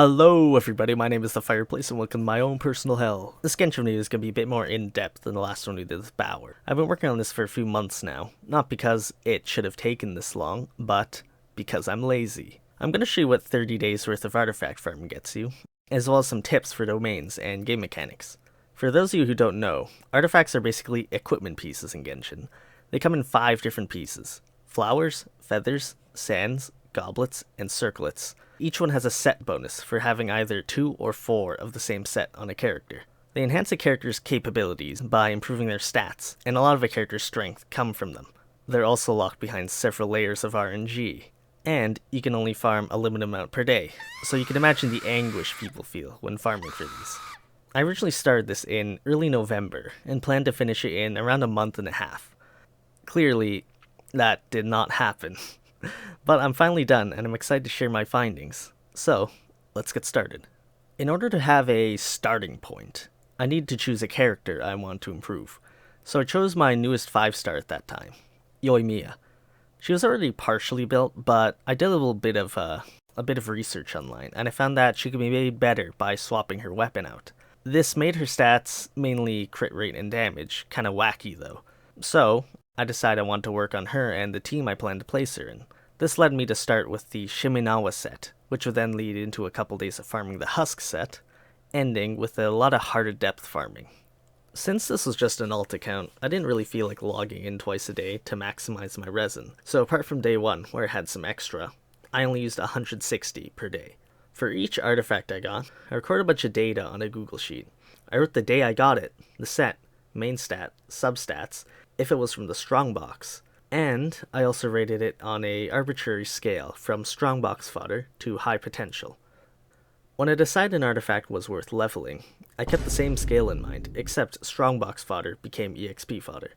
Hello everybody, my name is The Fireplace and welcome to my own personal hell. This Genshin video is going to be a bit more in-depth than the last one we did with Bower. I've been working on this for a few months now, not because it should have taken this long, but because I'm lazy. I'm going to show you what 30 days worth of artifact farming gets you, as well as some tips for domains and game mechanics. For those of you who don't know, artifacts are basically equipment pieces in Genshin. They come in 5 different pieces: flowers, feathers, sands, goblets, and circlets. Each one has a set bonus for having either 2 or 4 of the same set on a character. They enhance a character's capabilities by improving their stats, and a lot of a character's strength come from them. They're also locked behind several layers of RNG, and you can only farm a limited amount per day, so you can imagine the anguish people feel when farming for these. I originally started this in early November, and planned to finish it in around a month and a half. Clearly, that did not happen. But I'm finally done, and I'm excited to share my findings. So, let's get started. In order to have a starting point, I need to choose a character I want to improve. So I chose my newest 5-star at that time, Yoimiya. She was already partially built, but I did a little bit of research online, and I found that she could be made better by swapping her weapon out. This made her stats, mainly crit rate and damage, kinda wacky though. So, I decided I want to work on her and the team I plan to place her in. This led me to start with the Shiminawa set, which would then lead into a couple days of farming the Husk set, ending with a lot of harder depth farming. Since this was just an alt account, I didn't really feel like logging in twice a day to maximize my resin, so apart from day 1, where I had some extra, I only used 160 per day. For each artifact I got, I recorded a bunch of data on a Google Sheet. I wrote the day I got it, the set, main stat, substats, if it was from the strongbox, and I also rated it on a arbitrary scale from strongbox fodder to high potential. When I decided an artifact was worth leveling, I kept the same scale in mind, except strongbox fodder became EXP fodder.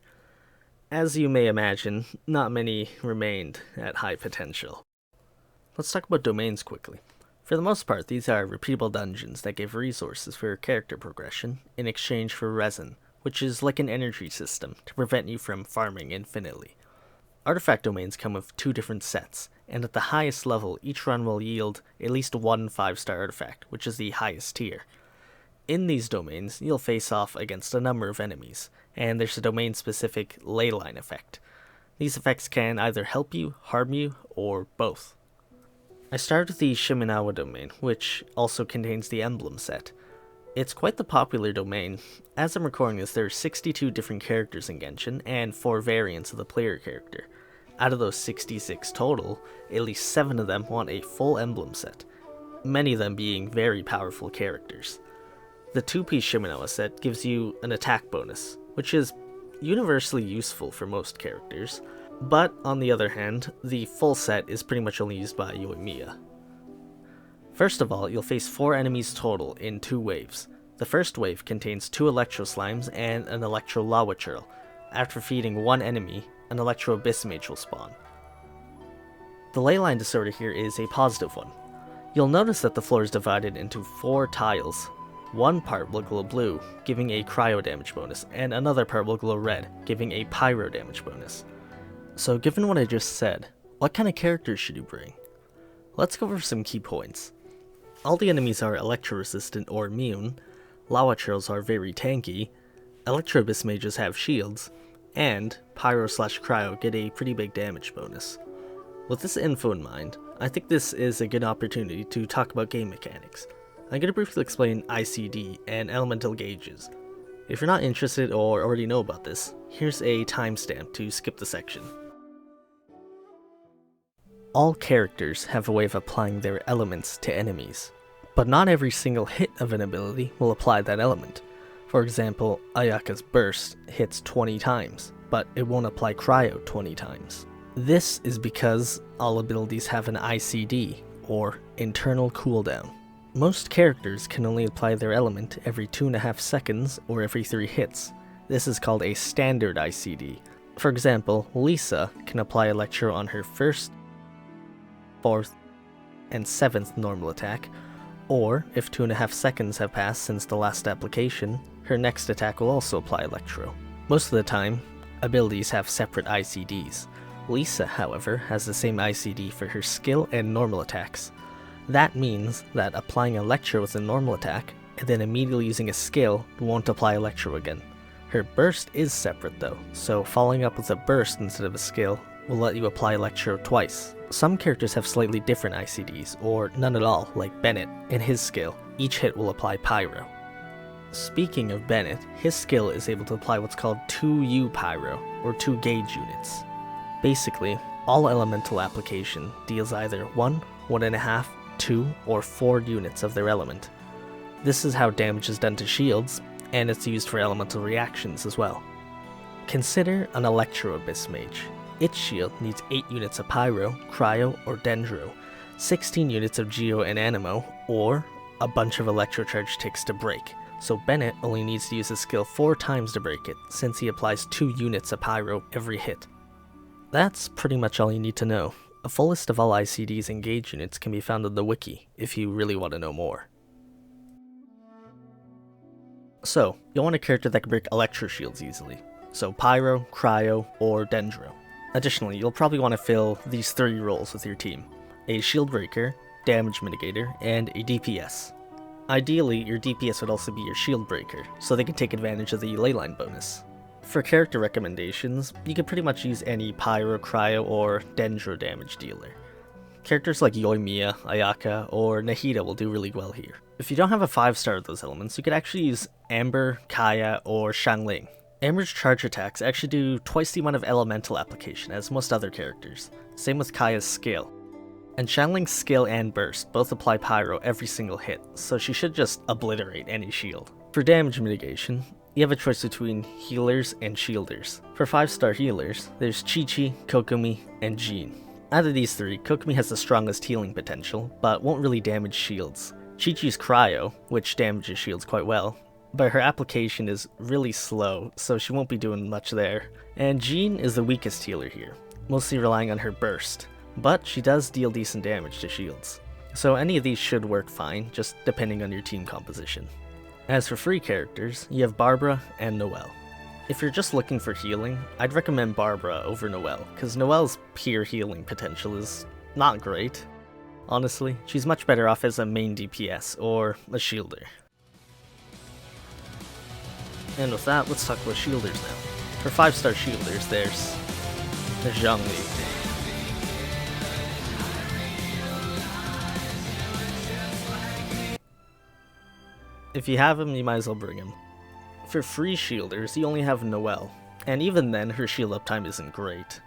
As you may imagine, not many remained at high potential. Let's talk about domains quickly. For the most part, these are repeatable dungeons that give resources for character progression in exchange for resin, which is like an energy system to prevent you from farming infinitely. Artifact domains come with 2 different sets, and at the highest level, each run will yield at least 1 5-star artifact, which is the highest tier. In these domains, you'll face off against a number of enemies, and there's a domain-specific leyline effect. These effects can either help you, harm you, or both. I started with the Shiminawa domain, which also contains the emblem set. It's quite the popular domain. As I'm recording this, there are 62 different characters in Genshin, and 4 variants of the player character. Out of those 66 total, at least 7 of them want a full emblem set, many of them being very powerful characters. The 2-piece Shiminawa set gives you an attack bonus, which is universally useful for most characters, but on the other hand, the full set is pretty much only used by Yoimiya. First of all, you'll face 4 enemies total in 2 waves. The first wave contains 2 Electro Slimes and an Electro Lava Churl. After feeding 1 enemy, an Electro Abyss Mage will spawn. The leyline disorder here is a positive one. You'll notice that the floor is divided into 4 tiles. One part will glow blue, giving a cryo damage bonus, and another part will glow red, giving a pyro damage bonus. So given what I just said, what kind of characters should you bring? Let's go over some key points. All the enemies are electro-resistant or immune, lava churls are very tanky, electro abyss mages have shields, and pyro/cryo get a pretty big damage bonus. With this info in mind, I think this is a good opportunity to talk about game mechanics. I'm going to briefly explain ICD and elemental gauges. If you're not interested or already know about this, here's a timestamp to skip the section. All characters have a way of applying their elements to enemies, but not every single hit of an ability will apply that element. For example, Ayaka's burst hits 20 times, but it won't apply cryo 20 times. This is because all abilities have an ICD, or internal cooldown. Most characters can only apply their element every 2.5 seconds or every 3 hits. This is called a standard ICD. For example, Lisa can apply Electro on her 1st, 4th, and 7th normal attack, or if 2.5 seconds have passed since the last application, her next attack will also apply Electro. Most of the time, abilities have separate ICDs. Lisa, however, has the same ICD for her skill and normal attacks. That means that applying Electro with a normal attack, and then immediately using a skill won't apply Electro again. Her burst is separate though, so following up with a burst instead of a skill will let you apply Electro twice. Some characters have slightly different ICDs, or none at all, like Bennett. In his skill, each hit will apply Pyro. Speaking of Bennett, his skill is able to apply what's called 2U Pyro, or 2 gauge units. Basically, all elemental application deals either 1, 1.5, 2, or 4 units of their element. This is how damage is done to shields, and it's used for elemental reactions as well. Consider an Electro Abyss Mage. Its shield needs 8 units of Pyro, Cryo, or Dendro, 16 units of Geo and Animo, or a bunch of Electro Charge ticks to break, so Bennett only needs to use his skill 4 times to break it, since he applies 2 units of Pyro every hit. That's pretty much all you need to know. A full list of all ICDs and gauge units can be found in the wiki, if you really want to know more. So, you'll want a character that can break Electro Shields easily, so Pyro, Cryo, or Dendro. Additionally, you'll probably want to fill these 3 roles with your team: a Shield Breaker, Damage Mitigator, and a DPS. Ideally, your DPS would also be your Shield Breaker, so they can take advantage of the Leyline bonus. For character recommendations, you can pretty much use any Pyro, Cryo, or Dendro damage dealer. Characters like Yoimiya, Ayaka, or Nahida will do really well here. If you don't have a 5-star of those elements, you could actually use Amber, Kaya, or Xiangling. Amber's charge attacks actually do twice the amount of elemental application as most other characters, same with Kaya's skill. And Xiangling's skill and burst both apply Pyro every single hit, so she should just obliterate any shield. For damage mitigation, you have a choice between healers and shielders. For 5-star healers, there's Qiqi, Kokomi, and Jean. Out of these 3, Kokomi has the strongest healing potential, but won't really damage shields. Qiqi's Cryo, which damages shields quite well, but her application is really slow, so she won't be doing much there. And Jean is the weakest healer here, mostly relying on her burst, but she does deal decent damage to shields. So any of these should work fine, just depending on your team composition. As for free characters, you have Barbara and Noelle. If you're just looking for healing, I'd recommend Barbara over Noelle, because Noelle's pure healing potential is not great. Honestly, she's much better off as a main DPS or a shielder. And with that, let's talk about shielders now. For 5-star shielders, there's Zhongli. If you have him, you might as well bring him. For free shielders, you only have Noelle, and even then, her shield uptime isn't great.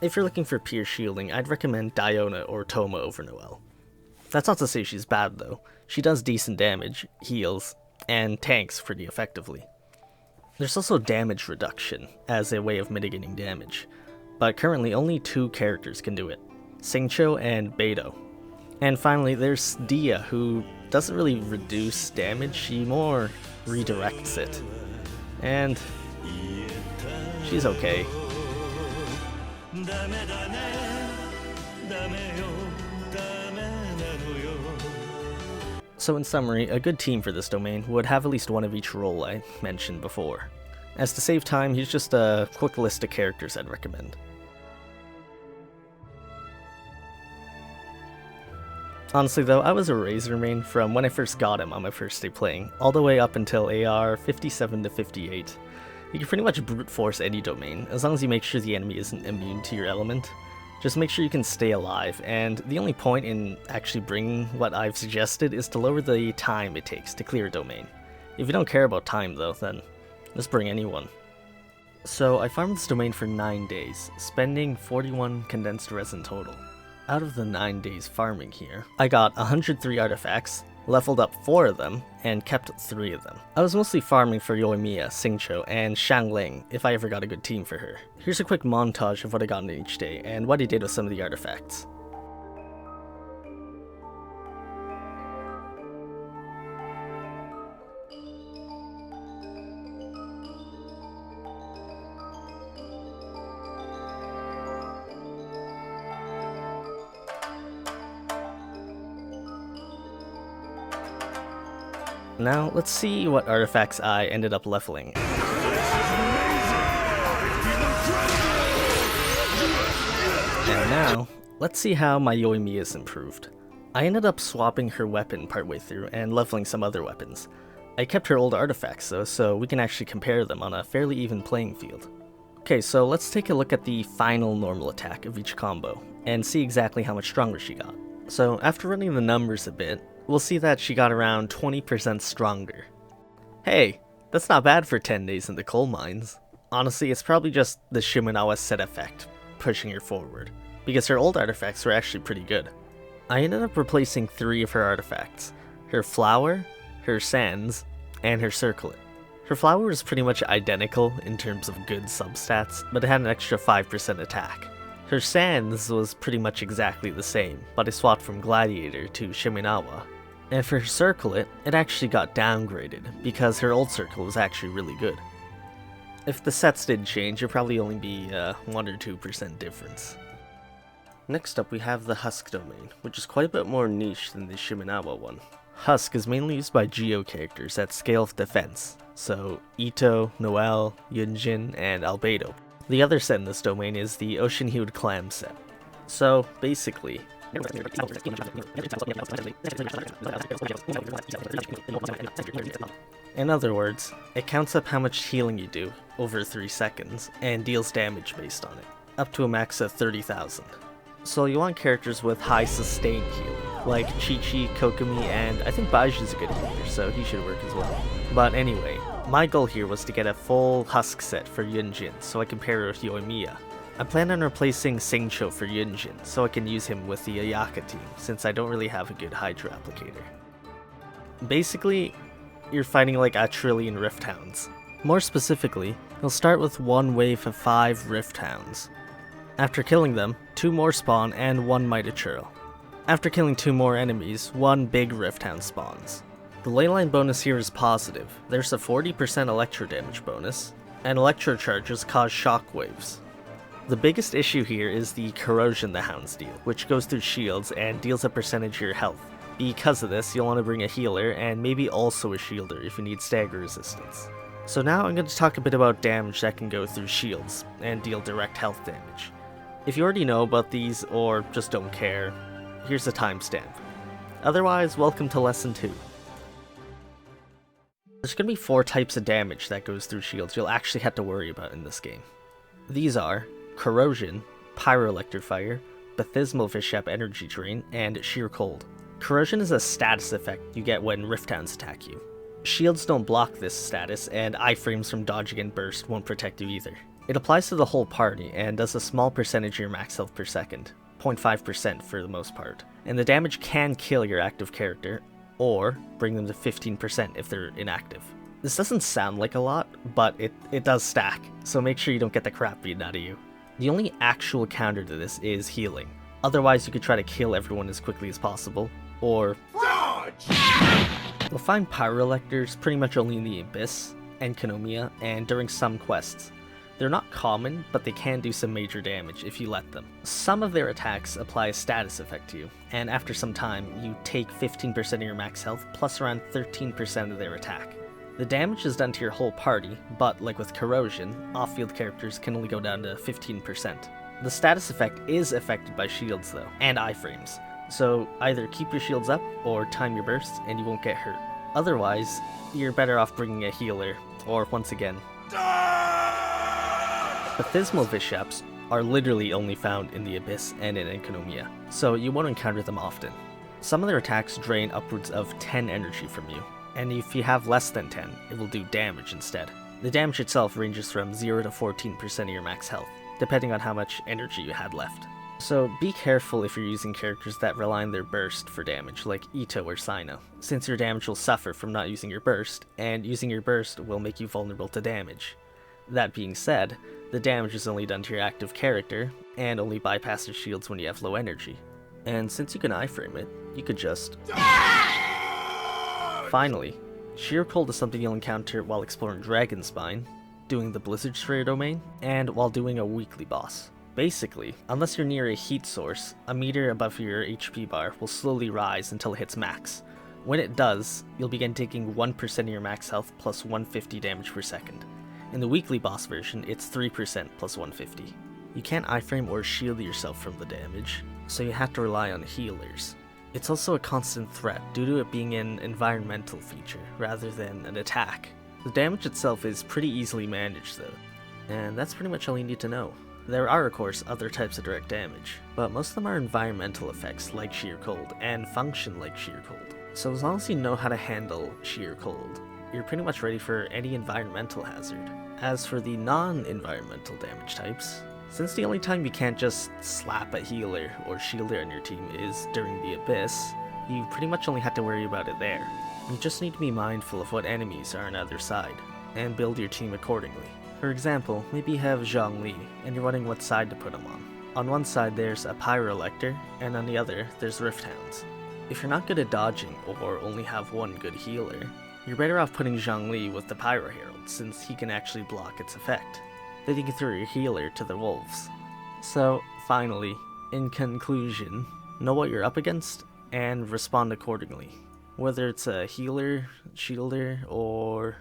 If you're looking for pure shielding, I'd recommend Diona or Toma over Noelle. That's not to say she's bad though. She does decent damage, heals, and tanks pretty effectively. There's also damage reduction as a way of mitigating damage, but currently only 2 characters can do it: Xingqiu and Beidou. And finally, there's Dia, who doesn't really reduce damage, she more redirects it. And she's okay. So in summary, a good team for this domain would have at least one of each role I mentioned before. As to save time, here's just a quick list of characters I'd recommend. Honestly though, I was a Razor main from when I first got him on my first day playing, all the way up until AR 57 to 58. You can pretty much brute force any domain, as long as you make sure the enemy isn't immune to your element. Just make sure you can stay alive, and the only point in actually bringing what I've suggested is to lower the time it takes to clear a domain. If you don't care about time though, then just bring anyone. So I farmed this domain for 9 days, spending 41 condensed resin total. Out of the 9 days farming here, I got 103 artifacts, leveled up 4 of them, and kept 3 of them. I was mostly farming for Yoimiya, Xingqiu, and Xiangling if I ever got a good team for her. Here's a quick montage of what I got in each day, and what I did with some of the artifacts. Now, let's see what artifacts I ended up leveling. And now, let's see how my Yoimiya is improved. I ended up swapping her weapon partway through and leveling some other weapons. I kept her old artifacts though, so we can actually compare them on a fairly even playing field. Okay, so let's take a look at the final normal attack of each combo, and see exactly how much stronger she got. So after running the numbers a bit, we'll see that she got around 20% stronger. Hey, that's not bad for 10 days in the coal mines. Honestly, it's probably just the Shimenawa set effect pushing her forward, because her old artifacts were actually pretty good. I ended up replacing 3 of her artifacts: her flower, her sands, and her circlet. Her flower was pretty much identical in terms of good substats, but it had an extra 5% attack. Her sands was pretty much exactly the same, but I swapped from gladiator to Shimenawa. And for her circlet, it actually got downgraded, because her old circle was actually really good. If the sets did change, it'd probably only be 1 or 2% difference. Next up we have the Husk domain, which is quite a bit more niche than the Shimenawa one. Husk is mainly used by Geo characters at scale of defense, so Ito, Noel, Yunjin, and Albedo. The other set in this domain is the Ocean-Hued Clam set. So, basically, in other words, it counts up how much healing you do over 3 seconds, and deals damage based on it, up to a max of 30,000. So you want characters with high sustained healing, like Qiqi, Kokomi, and I think Baiju's a good healer, so he should work as well. But anyway, my goal here was to get a full Husk set for Yunjin, so I can pair her with Yoimiya. I plan on replacing Singcho for Yunjin, so I can use him with the Ayaka team, since I don't really have a good Hydra applicator. Basically, you're fighting like a trillion Rift Hounds. More specifically, you'll start with one wave of 5 Rift Hounds. After killing them, 2 more spawn and 1 Mitachurl. After killing 2 more enemies, 1 big Rift Hound spawns. The leyline bonus here is positive. There's a 40% electro damage bonus, and electro charges cause shockwaves. The biggest issue here is the corrosion the hounds deal, which goes through shields and deals a percentage of your health. Because of this, you'll want to bring a healer and maybe also a shielder if you need stagger resistance. So now I'm going to talk a bit about damage that can go through shields and deal direct health damage. If you already know about these or just don't care, here's a timestamp. Otherwise, welcome to lesson 2. There's going to be 4 types of damage that goes through shields you'll actually have to worry about in this game. These are Corrosion, Pyroelectric Fire, Bathysmal Vishap Energy Drain, and Sheer Cold. Corrosion is a status effect you get when Rift Hounds attack you. Shields don't block this status, and iframes from dodging and burst won't protect you either. It applies to the whole party and does a small percentage of your max health per second, 0.5% for the most part, and the damage can kill your active character, or bring them to 15% if they're inactive. This doesn't sound like a lot, but it does stack, so make sure you don't get the crap beaten out of you. The only actual counter to this is healing. Otherwise you could try to kill everyone as quickly as possible, or dodge! You'll find Pyroelectors pretty much only in the Abyss, Enkanomiya, and during some quests. They're not common, but they can do some major damage if you let them. Some of their attacks apply a status effect to you, and after some time, you take 15% of your max health, plus around 13% of their attack. The damage is done to your whole party, but like with Corrosion, off-field characters can only go down to 15%. The status effect is affected by shields though, and iframes, so either keep your shields up or time your bursts and you won't get hurt. Otherwise, you're better off bringing a healer, or once again, Bathysmal Vishaps are literally only found in the Abyss and in Enkanomiya, so you won't encounter them often. Some of their attacks drain upwards of 10 energy from you, and if you have less than 10, it will do damage instead. The damage itself ranges from 0 to 14% of your max health, depending on how much energy you had left. So be careful if you're using characters that rely on their burst for damage, like Ito or Sino, since your damage will suffer from not using your burst, and using your burst will make you vulnerable to damage. That being said, the damage is only done to your active character, and only bypasses shields when you have low energy. And since you can iframe it, you could just... Finally, Sheer Cold is something you'll encounter while exploring Dragonspine, doing the Blizzard Sphere domain, and while doing a weekly boss. Basically, unless you're near a heat source, a meter above your HP bar will slowly rise until it hits max. When it does, you'll begin taking 1% of your max health plus 150 damage per second. In the weekly boss version, it's 3% plus 150. You can't iframe or shield yourself from the damage, so you have to rely on healers. It's also a constant threat due to it being an environmental feature rather than an attack. The damage itself is pretty easily managed though, and that's pretty much all you need to know. There are of course other types of direct damage, but most of them are environmental effects like sheer cold and function like sheer cold. So as long as you know how to handle sheer cold, you're pretty much ready for any environmental hazard. As for the non-environmental damage types, since the only time you can't just slap a healer or shielder on your team is during the Abyss, you pretty much only have to worry about it there. You just need to be mindful of what enemies are on either side, and build your team accordingly. For example, maybe you have Zhongli, and you're wondering what side to put him on. On one side there's a Pyrolector, and on the other there's Rift Hounds. If you're not good at dodging, or only have one good healer, you're better off putting Zhongli with the Pyro Herald, since he can actually block its effect. Then you can throw your healer to the wolves. So, finally, in conclusion, know what you're up against, and respond accordingly. Whether it's a healer, shielder, or...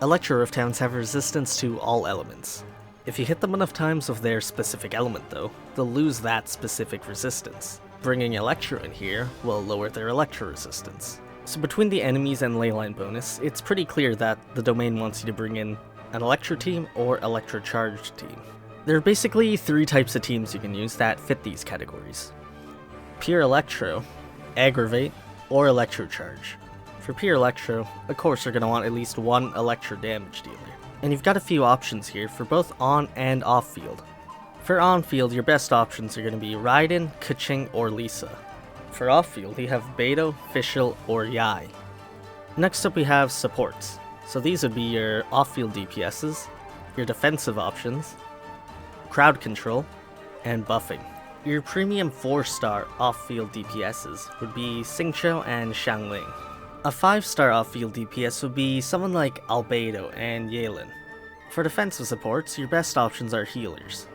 Electro Rift Hounds have resistance to all elements. If you hit them enough times with their specific element though, they'll lose that specific resistance. Bringing Electro in here will lower their Electro resistance. So between the enemies and leyline bonus, it's pretty clear that the domain wants you to bring in an Electro team or Electro charged team. There are basically 3 types of teams you can use that fit these categories. Pure Electro, Aggravate, or Electro Charge. For Pure Electro, of course you're going to want at least one Electro damage dealer. And you've got a few options here for both on and off field. For on field, your best options are going to be Raiden, Qiqi, or Lisa. For off field, you have Beidou, Fischl, or Yai. Next up we have supports. So these would be your off field DPSs, your defensive options, crowd control, and buffing. Your premium 4-star off-field DPSs would be Xingqiu and Xiangling. A 5-star off-field DPS would be someone like Albedo and Yelan. For defensive supports, your best options are healers.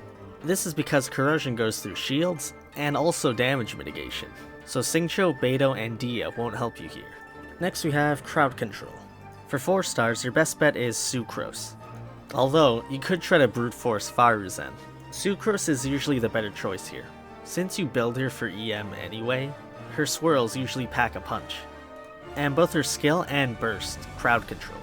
This is because corrosion goes through shields and also damage mitigation, so Xingqiu, Beidou, and Dia won't help you here. Next we have crowd control. For 4 stars, your best bet is Sucrose. Although, you could try to brute force Faruzen. Sucrose is usually the better choice here. Since you build her for EM anyway, her swirls usually pack a punch. And both her skill and burst crowd control.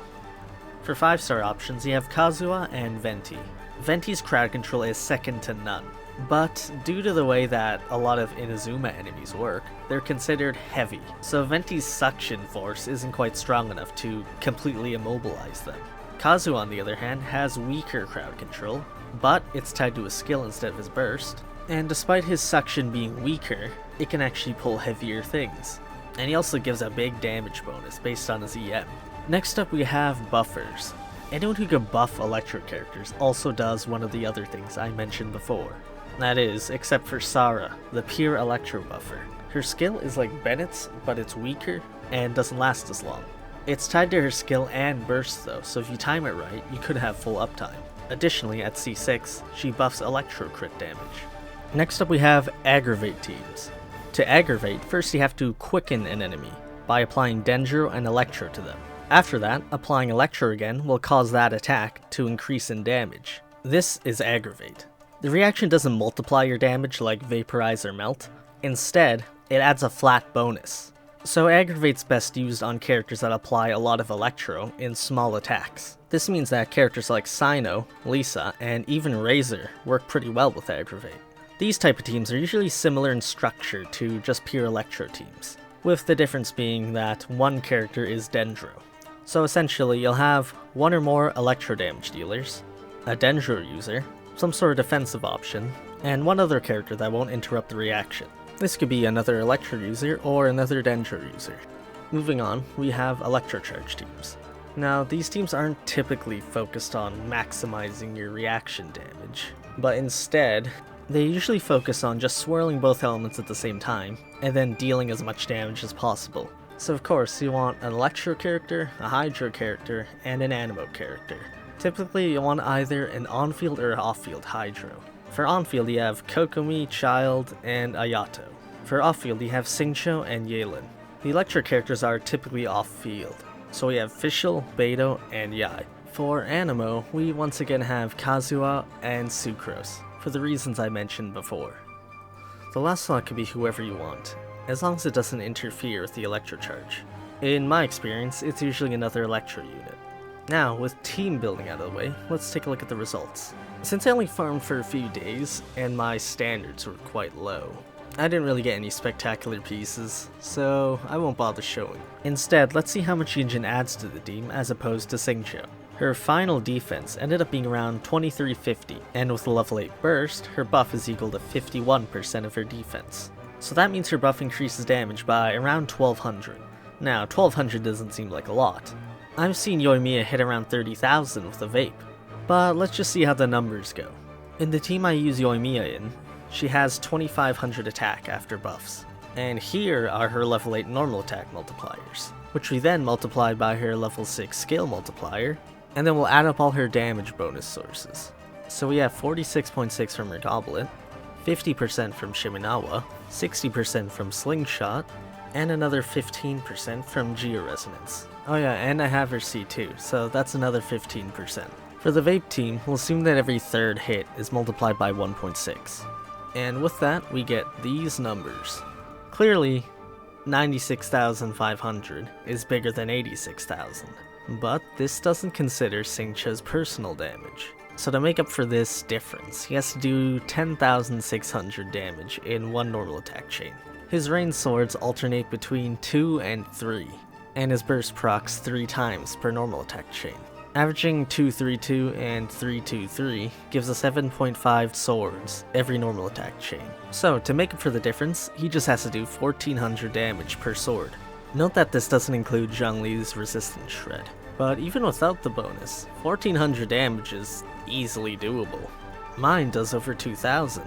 For 5-star options, you have Kazuha and Venti. Venti's crowd control is second to none, but due to the way that a lot of Inazuma enemies work, they're considered heavy, so Venti's suction force isn't quite strong enough to completely immobilize them. Kazuha, on the other hand, has weaker crowd control, but it's tied to his skill instead of his burst, and despite his suction being weaker, it can actually pull heavier things. And he also gives a big damage bonus based on his EM. Next up we have buffers. Anyone who can buff Electro characters also does one of the other things I mentioned before. That is, except for Sara, the pure Electro buffer. Her skill is like Bennett's, but it's weaker and doesn't last as long. It's tied to her skill and burst though, so if you time it right, you could have full uptime. Additionally, at C6, she buffs Electro crit damage. Next up we have Aggravate teams. To aggravate, first you have to quicken an enemy by applying Dendro and Electro to them. After that, applying Electro again will cause that attack to increase in damage. This is Aggravate. The reaction doesn't multiply your damage like Vaporize or Melt. Instead, it adds a flat bonus. So Aggravate's best used on characters that apply a lot of Electro in small attacks. This means that characters like Sino, Lisa, and even Razor work pretty well with Aggravate. These type of teams are usually similar in structure to just pure Electro teams, with the difference being that one character is Dendro. So essentially you'll have one or more Electro damage dealers, a Dendro user, some sort of defensive option, and one other character that won't interrupt the reaction. This could be another Electro user or another Dendro user. Moving on, we have Electro Charge teams. Now, these teams aren't typically focused on maximizing your reaction damage, but instead, they usually focus on just swirling both elements at the same time, and then dealing as much damage as possible. So of course, you want an Electro character, a Hydro character, and an Animo character. Typically, you want either an on-field or off-field Hydro. For on-field, you have Kokomi, Child, and Ayato. For off-field, you have Xingqiu and Yelan. The Electro characters are typically off-field, so we have Fischl, Beidou, and Yai. For Animo, we once again have Kazuha and Sucrose. for the reasons I mentioned before. The last slot could be whoever you want, as long as it doesn't interfere with the electrocharge. In my experience, it's usually another electro unit. Now, with team building out of the way, let's take a look at the results. Since I only farmed for a few days, and my standards were quite low, I didn't really get any spectacular pieces, so I won't bother showing. Instead, let's see how much Yunjin adds to the team as opposed to Xingqiu. Her final defense ended up being around 2350, and with a level 8 burst, her buff is equal to 51% of her defense. So that means her buff increases damage by around 1200. Now, 1200 doesn't seem like a lot. I've seen Yoimiya hit around 30,000 with a vape, but let's just see how the numbers go. In the team I use Yoimiya in, she has 2500 attack after buffs, and here are her level 8 normal attack multipliers, which we then multiply by her level 6 skill multiplier, and then we'll add up all her damage bonus sources. So we have 46.6 from her goblet, 50% from Shiminawa, 60% from slingshot, and another 15% from georesonance. Oh yeah, and I have her C2, so that's another 15%. For the vape team, we'll assume that every third hit is multiplied by 1.6. And with that, we get these numbers. Clearly, 96,500 is bigger than 86,000, but this doesn't consider Xingqiu's personal damage. So to make up for this difference, he has to do 10,600 damage in one normal attack chain. His ranged swords alternate between 2 and 3, and his burst procs 3 times per normal attack chain. Averaging 232 and 323 gives us 7.5 swords every normal attack chain. So to make up for the difference, he just has to do 1400 damage per sword. Note that this doesn't include Zhongli's resistance shred, but even without the bonus, 1400 damage is easily doable. Mine does over 2000.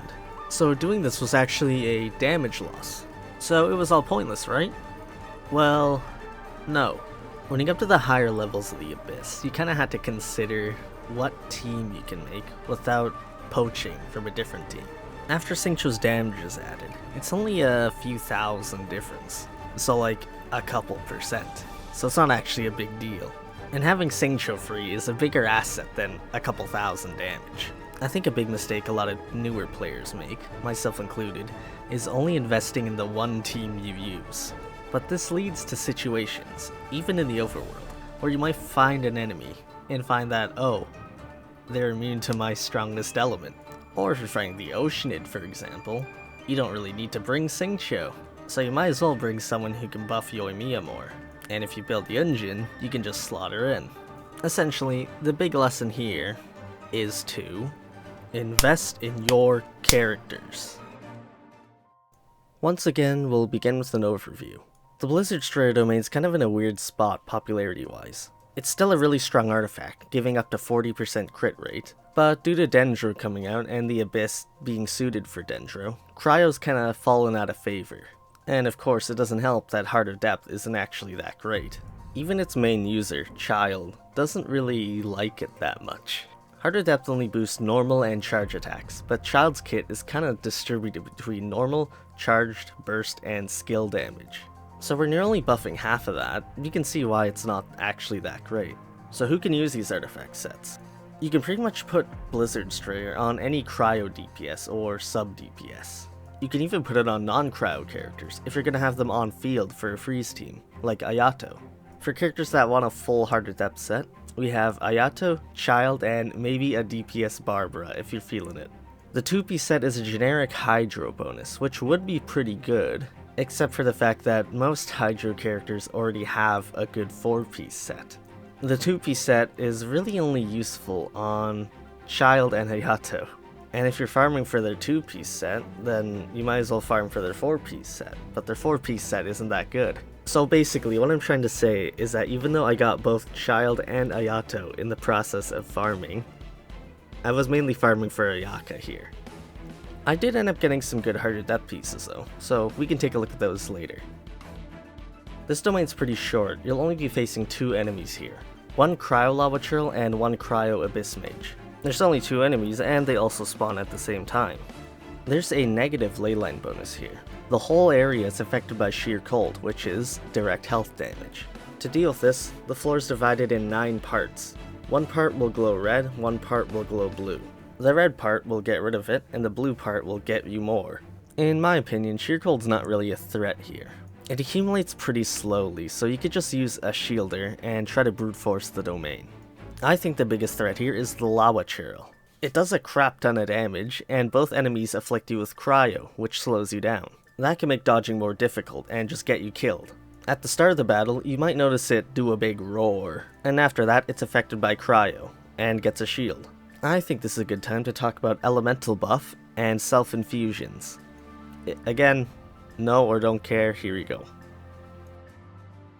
So doing this was actually a damage loss. So it was all pointless, right? Well, no. When you get up to the higher levels of the Abyss, you kinda had to consider what team you can make without poaching from a different team. After Xingqiu's damage is added, it's only a few thousand difference, so like a couple percent, so it's not actually a big deal. And having Xingqiu free is a bigger asset than a couple thousand damage. I think a big mistake a lot of newer players make, myself included, is only investing in the one team you use. But this leads to situations, even in the overworld, where you might find an enemy and find that, oh, they're immune to my strongest element. Or if you're fighting the Oceanid, for example, you don't really need to bring Xingqiu, so you might as well bring someone who can buff Yoimiya more. And if you build Yunjin, you can just slot her in. Essentially, the big lesson here is to invest in your characters. Once again, we'll begin with an overview. The Blizzard Destroyer domain's kind of in a weird spot popularity-wise. It's still a really strong artifact, giving up to 40% crit rate, but due to Dendro coming out and the Abyss being suited for Dendro, Cryo's kinda fallen out of favor. And of course, it doesn't help that Heart of Depth isn't actually that great. Even its main user, Child, doesn't really like it that much. Heart of Depth only boosts normal and charge attacks, but Child's kit is kinda distributed between normal, charged, burst, and skill damage. So when you're only buffing half of that, you can see why it's not actually that great. So who can use these artifact sets? You can pretty much put Blizzard Destroyer on any cryo DPS or sub DPS. You can even put it on non-cryo characters if you're going to have them on field for a freeze team, like Ayato. For characters that want a full Heart of Depth set, we have Ayato, Child, and maybe a DPS Barbara if you're feeling it. The 2-piece set is a generic Hydro bonus, which would be pretty good, except for the fact that most Hydro characters already have a good 4-piece set. The 2-piece set is really only useful on Child and Hayato, and if you're farming for their 2-piece set, then you might as well farm for their 4-piece set, but their 4-piece set isn't that good. So basically, what I'm trying to say is that even though I got both Child and Ayato in the process of farming, I was mainly farming for Ayaka here. I did end up getting some good Heart of Depth pieces though, so we can take a look at those later. This domain's pretty short, you'll only be facing 2 enemies here. One Cryo Lava Churl and one Cryo Abyss Mage. There's only 2 enemies and they also spawn at the same time. There's a negative leyline bonus here. The whole area is affected by sheer cold, which is direct health damage. To deal with this, the floor is divided in 9 parts. One part will glow red, one part will glow blue. The red part will get rid of it, and the blue part will get you more. In my opinion, sheer cold's not really a threat here. It accumulates pretty slowly, so you could just use a shielder and try to brute force the domain. I think the biggest threat here is the lava churl. It does a crap ton of damage, and both enemies afflict you with cryo, which slows you down. That can make dodging more difficult and just get you killed. At the start of the battle, you might notice it do a big roar, and after that it's affected by cryo, and gets a shield. I think this is a good time to talk about elemental buff and self-infusions. Again, know or don't care, here we go.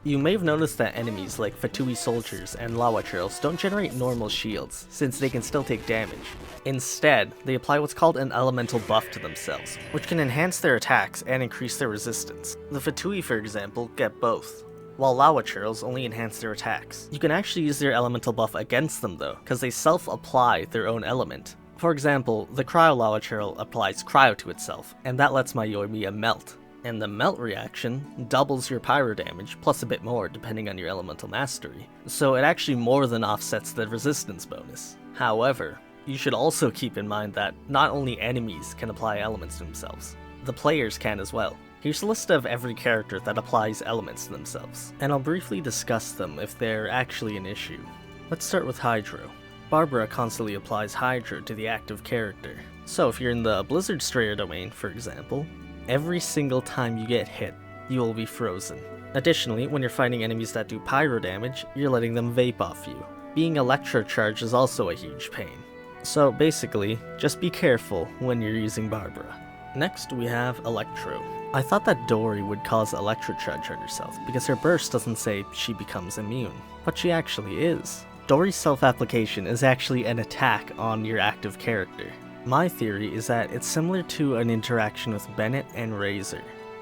You may have noticed that enemies like Fatui soldiers and lava churls don't generate normal shields, since they can still take damage. Instead, they apply what's called an elemental buff to themselves, which can enhance their attacks and increase their resistance. The Fatui, for example, get both, while lava churls only enhance their attacks. You can actually use their elemental buff against them though, because they self-apply their own element. For example, the cryo lava churl applies cryo to itself, and that lets my Yoimiya melt. And the melt reaction doubles your pyro damage, plus a bit more depending on your elemental mastery, so it actually more than offsets the resistance bonus. However, you should also keep in mind that not only enemies can apply elements to themselves, the players can as well. Here's a list of every character that applies elements to themselves, and I'll briefly discuss them if they're actually an issue. Let's start with Hydro. Barbara constantly applies Hydro to the active character, so if you're in the Blizzard Strayer domain, for example, every single time you get hit, you will be frozen. Additionally, when you're fighting enemies that do pyro damage, you're letting them vape off you. Being electrocharged is also a huge pain. So basically, just be careful when you're using Barbara. Next we have Electro. I thought that Dory would cause electrocharge on herself because her burst doesn't say she becomes immune, but she actually is. Dory's self-application is actually an attack on your active character. My theory is that it's similar to an interaction with Bennett and Razor.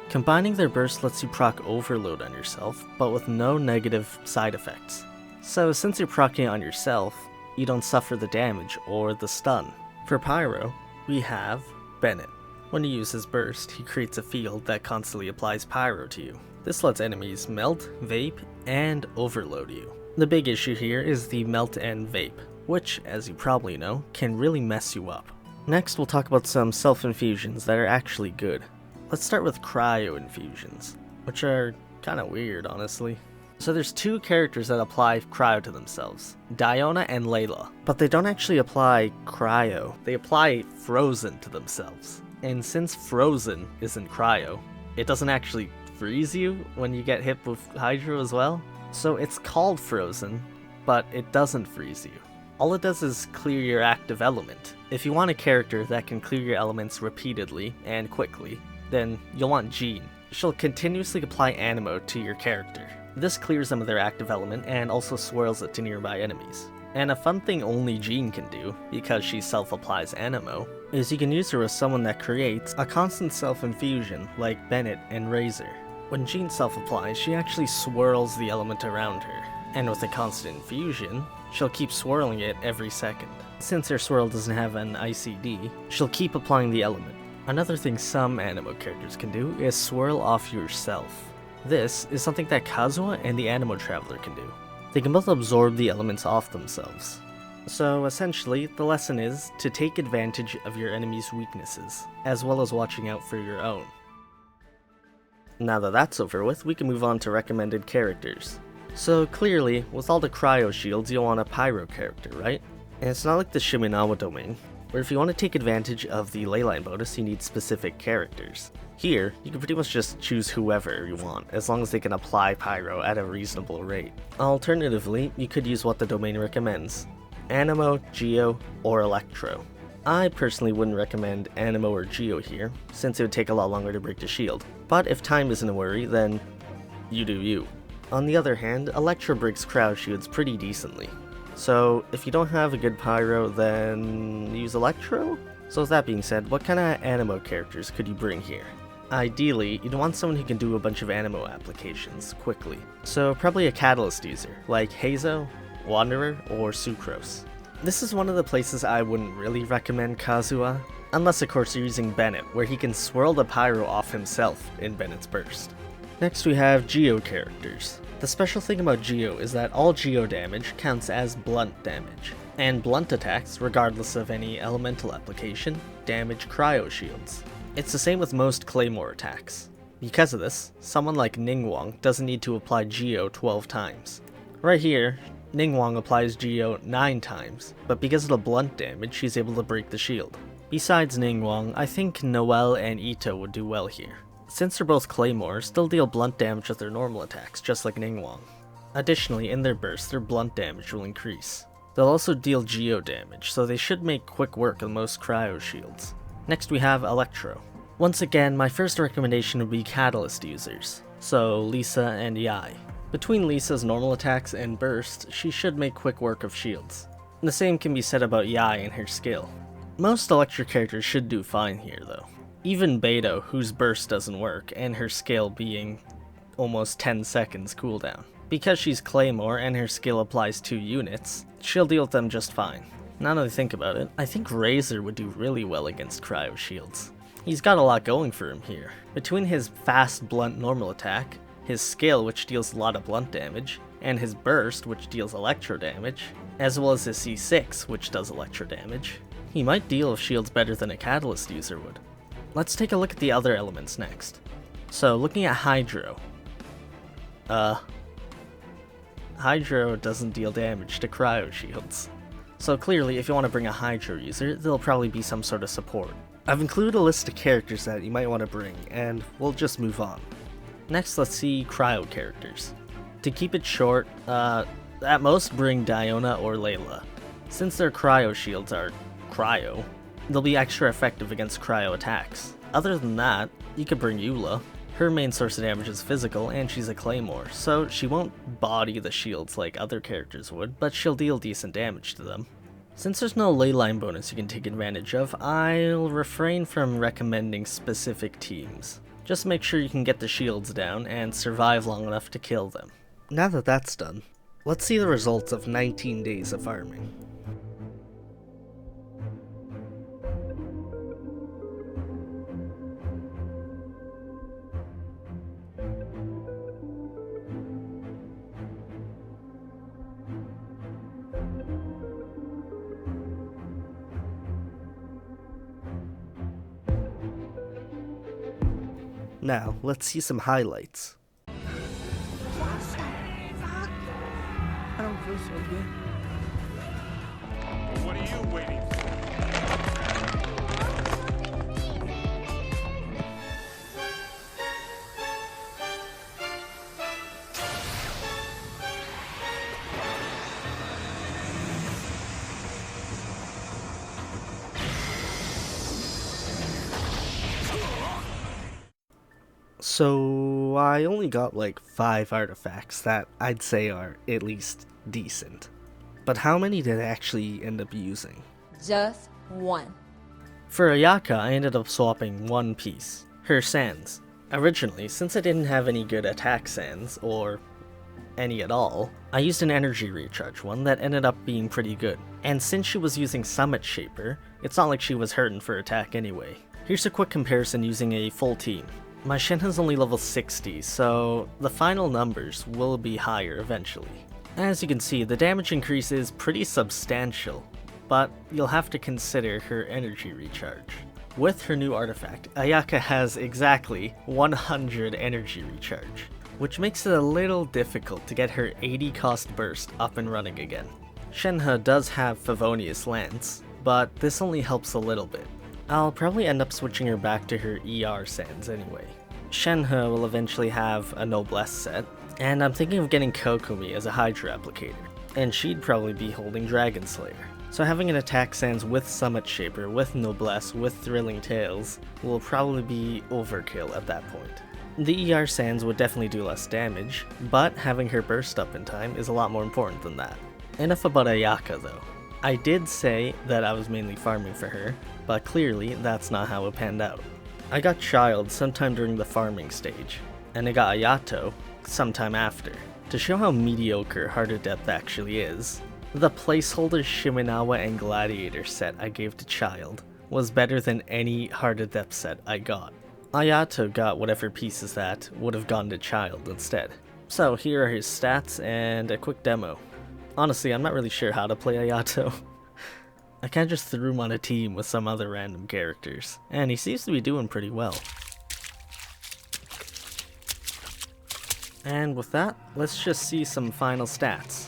Combining their burst lets you proc Overload on yourself, but with no negative side effects. So since you're proccing on yourself, you don't suffer the damage or the stun. For Pyro, we have Bennett. When you use his burst, he creates a field that constantly applies Pyro to you. This lets enemies melt, vape, and overload you. The big issue here is the melt and vape, which, as you probably know, can really mess you up. Next, we'll talk about some self-infusions that are actually good. Let's start with cryo infusions, which are kinda weird, honestly. So there's two characters that apply cryo to themselves, Diona and Layla, but they don't actually apply cryo, they apply frozen to themselves. And since frozen isn't cryo, it doesn't actually freeze you when you get hit with Hydro as well. So it's called frozen, but it doesn't freeze you. All it does is clear your active element. If you want a character that can clear your elements repeatedly and quickly, then you'll want Jean. She'll continuously apply Animo to your character. This clears them of their active element and also swirls it to nearby enemies. And a fun thing only Jean can do, because she self-applies Animo, is you can use her with someone that creates a constant self-infusion like Bennett and Razor. When Jean self-applies, she actually swirls the element around her, and with a constant infusion, she'll keep swirling it every second. Since her swirl doesn't have an ICD, she'll keep applying the element. Another thing some Animo characters can do is swirl off yourself. This is something that Kazuha and the Animo Traveler can do. They can both absorb the elements off themselves. So essentially, the lesson is to take advantage of your enemy's weaknesses, as well as watching out for your own. Now that that's over with, we can move on to recommended characters. So clearly, with all the cryo shields, you'll want a pyro character, right? And it's not like the Shiminawa domain, where if you want to take advantage of the leyline bonus, you need specific characters. Here, you can pretty much just choose whoever you want, as long as they can apply pyro at a reasonable rate. Alternatively, you could use what the domain recommends: Animo, Geo, or Electro. I personally wouldn't recommend Animo or Geo here, since it would take a lot longer to break the shield. But if time isn't a worry, then you do you. On the other hand, Electro breaks crowd shields pretty decently. So if you don't have a good pyro, then use Electro? So with that being said, what kind of Animo characters could you bring here? Ideally, you'd want someone who can do a bunch of Animo applications quickly. So probably a Catalyst user, like Hazo, Wanderer, or Sucrose. This is one of the places I wouldn't really recommend Kazuha, unless of course you're using Bennett, where he can swirl the pyro off himself in Bennett's burst. Next we have Geo characters. The special thing about Geo is that all Geo damage counts as blunt damage, And blunt attacks, regardless of any elemental application, damage cryo shields. It's the same with most claymore attacks. Because of this, someone like Ningguang doesn't need to apply Geo 12 times. Right here, Ningguang applies Geo 9 times, but because of the blunt damage, she's able to break the shield. Besides Ningguang, I think Noelle and Ito would do well here. Since they're both claymores, they'll deal blunt damage with their normal attacks, just like Ningguang. Additionally, in their bursts, their blunt damage will increase. They'll also deal Geo damage, so they should make quick work of most cryo shields. Next we have Electro. Once again, my first recommendation would be Catalyst users, so Lisa and Yai. Between Lisa's normal attacks and bursts, she should make quick work of shields. The same can be said about Yai and her skill. Most Electro characters should do fine here though. Even Beidou, whose burst doesn't work, and her skill being almost 10 seconds cooldown. Because she's Claymore and her skill applies 2 units, she'll deal with them just fine. Now that I think about it, I think Razor would do really well against cryo shields. He's got a lot going for him here. Between his fast blunt normal attack, his skill which deals a lot of blunt damage, and his burst which deals electro damage, as well as his C6 which does electro damage, he might deal with shields better than a Catalyst user would. Let's take a look at the other elements next. So looking at Hydro. Hydro doesn't deal damage to cryo shields. So clearly, if you want to bring a Hydro user, there'll probably be some sort of support. I've included a list of characters that you might want to bring, and we'll just move on. Next, let's see cryo characters. To keep it short, at most bring Diona or Layla. Since their cryo shields are cryo, they'll be extra effective against cryo attacks. Other than that, you could bring Eula. Her main source of damage is physical, and she's a claymore, so she won't body the shields like other characters would, but she'll deal decent damage to them. Since there's no leyline bonus you can take advantage of, I'll refrain from recommending specific teams. Just make sure you can get the shields down and survive long enough to kill them. Now that that's done, let's see the results of 19 days of farming. Now, let's see some highlights. I don't feel so good. Well, what are you waiting for? So, I only got like 5 artifacts that I'd say are at least decent. But how many did I actually end up using? Just one. For Ayaka, I ended up swapping one piece, her sands. Originally, since I didn't have any good attack sands, or any at all, I used an energy recharge one that ended up being pretty good. And since she was using Summit Shaper, it's not like she was hurting for attack anyway. Here's a quick comparison using a full team. My Shenhe's only level 60, so the final numbers will be higher eventually. As you can see, the damage increase is pretty substantial, but you'll have to consider her energy recharge. With her new artifact, Ayaka has exactly 100 energy recharge, which makes it a little difficult to get her 80 cost burst up and running again. Shenhe does have Favonius Lance, but this only helps a little bit. I'll probably end up switching her back to her ER sands anyway. Shenhe will eventually have a Noblesse set, and I'm thinking of getting Kokomi as a Hydra applicator, and she'd probably be holding Dragon Slayer. So having an attack sands with Summit Shaper, with Noblesse, with Thrilling Tales will probably be overkill at that point. The ER sands would definitely do less damage, but having her burst up in time is a lot more important than that. Enough about Ayaka though. I did say that I was mainly farming for her, but clearly that's not how it panned out. I got Child sometime during the farming stage, and I got Ayato sometime after. To show how mediocre Heart of Depth actually is, the placeholder Shimenawa and Gladiator set I gave to Child was better than any Heart of Depth set I got. Ayato got whatever pieces that would have gone to Child instead. So here are his stats and a quick demo. Honestly, I'm not really sure how to play Ayato. I kinda just threw him on a team with some other random characters, and he seems to be doing pretty well. And with that, let's just see some final stats.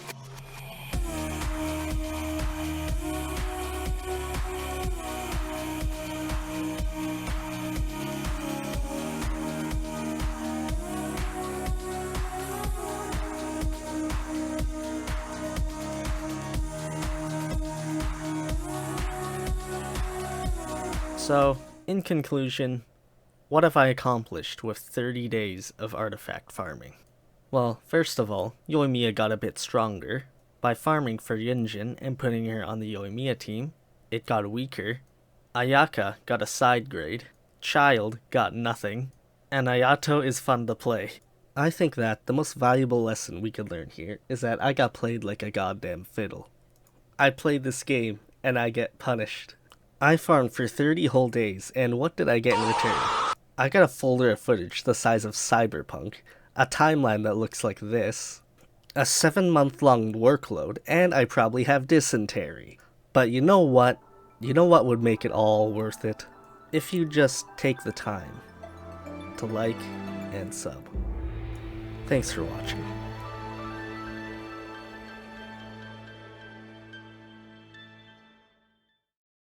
So, in conclusion, what have I accomplished with 30 days of artifact farming? Well, first of all, Yoimiya got a bit stronger. By farming for Yunjin and putting her on the Yoimiya team, it got weaker. Ayaka got a side grade, Child got nothing, and Ayato is fun to play. I think that the most valuable lesson we could learn here is that I got played like a goddamn fiddle. I played this game, and I get punished. I farmed for 30 whole days, and what did I get in return? I got a folder of footage the size of Cyberpunk, a timeline that looks like this, a 7-month-long workload, and I probably have dysentery. But you know what? You know what would make it all worth it? If you just take the time to like and sub. Thanks for watching.